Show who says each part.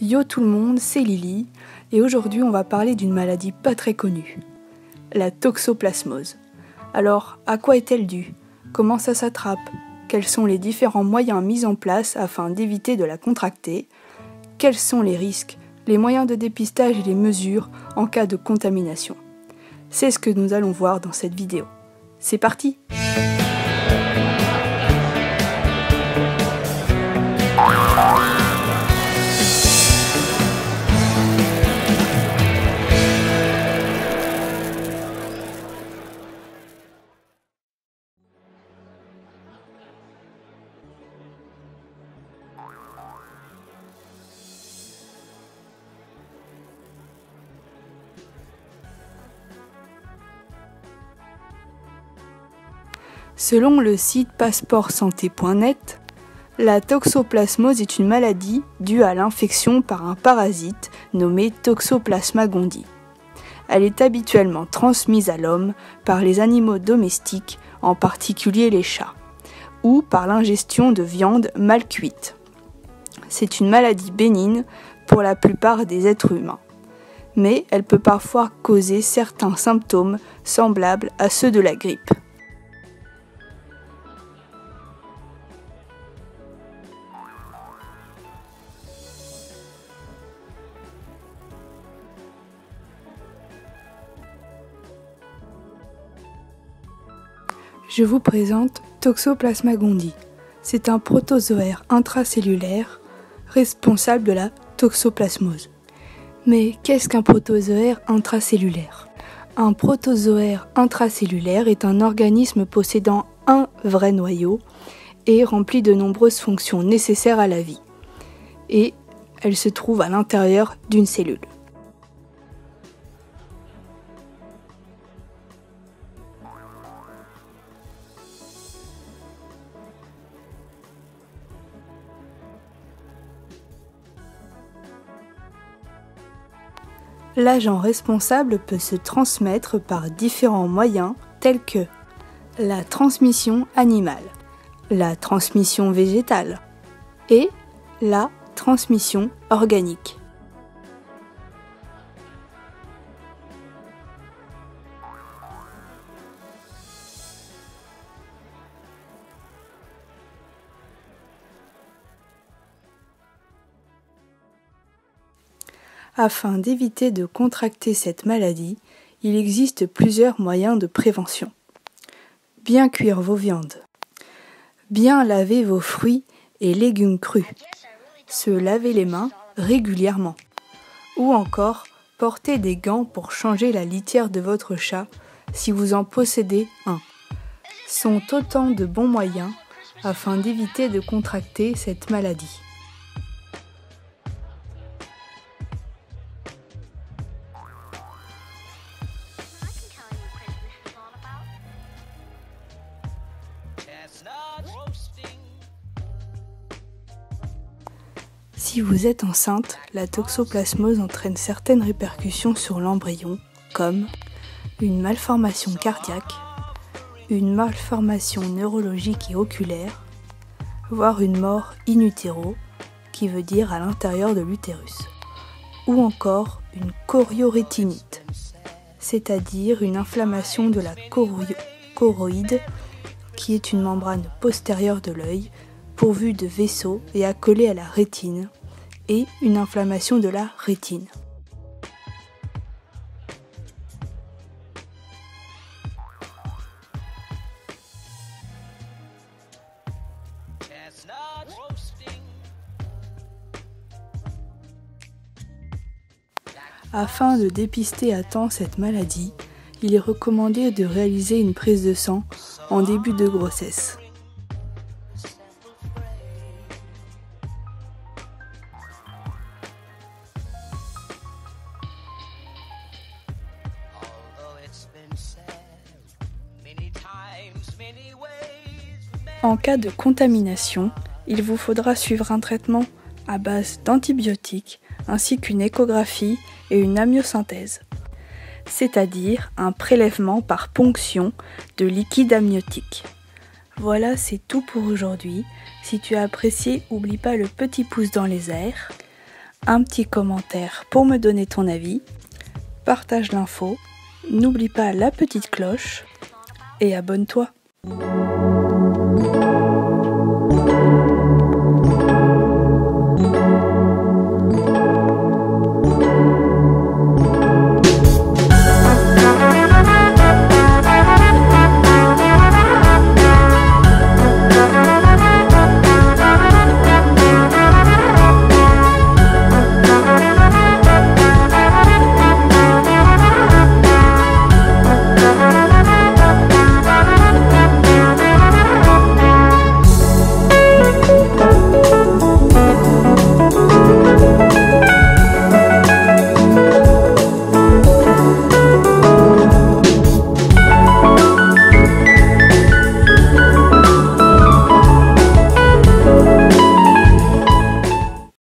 Speaker 1: Yo tout le monde, c'est Lily, et aujourd'hui on va parler d'une maladie pas très connue, la toxoplasmose. Alors, à quoi est-elle due? Comment ça s'attrape? Quels sont les différents moyens mis en place afin d'éviter de la contracter? Quels sont les risques, les moyens de dépistage et les mesures en cas de contamination? C'est ce que nous allons voir dans cette vidéo. C'est parti! Selon le site passeportsanté.net, la toxoplasmose est une maladie due à l'infection par un parasite nommé Toxoplasma gondii. Elle est habituellement transmise à l'homme par les animaux domestiques, en particulier les chats, ou par l'ingestion de viande mal cuite. C'est une maladie bénigne pour la plupart des êtres humains, mais elle peut parfois causer certains symptômes semblables à ceux de la grippe. Je vous présente Toxoplasma gondii. C'est un protozoaire intracellulaire responsable de la toxoplasmose. Mais qu'est-ce qu'un protozoaire intracellulaire? Un protozoaire intracellulaire est un organisme possédant un vrai noyau et rempli de nombreuses fonctions nécessaires à la vie. Et elle se trouve à l'intérieur d'une cellule. L'agent responsable peut se transmettre par différents moyens tels que la transmission animale, la transmission végétale et la transmission organique. Afin d'éviter de contracter cette maladie, il existe plusieurs moyens de prévention. Bien cuire vos viandes. Bien laver vos fruits et légumes crus. Se laver les mains régulièrement. Ou encore, porter des gants pour changer la litière de votre chat si vous en possédez un. Sont autant de bons moyens afin d'éviter de contracter cette maladie. Si vous êtes enceinte, la toxoplasmose entraîne certaines répercussions sur l'embryon, comme une malformation cardiaque, une malformation neurologique et oculaire, voire une mort in utero, qui veut dire à l'intérieur de l'utérus, ou encore une choriorétinite, c'est-à-dire une inflammation de la choroïde, qui est une membrane postérieure de l'œil, pourvue de vaisseaux et accolée à la rétine, et une inflammation de la rétine. Afin de dépister à temps cette maladie, il est recommandé de réaliser une prise de sang en début de grossesse. En cas de contamination, il vous faudra suivre un traitement à base d'antibiotiques ainsi qu'une échographie et une amniosynthèse, c'est-à-dire un prélèvement par ponction de liquide amniotique. Voilà, c'est tout pour aujourd'hui. Si tu as apprécié, n'oublie pas le petit pouce dans les airs, un petit commentaire pour me donner ton avis, partage l'info, n'oublie pas la petite cloche et abonne-toi.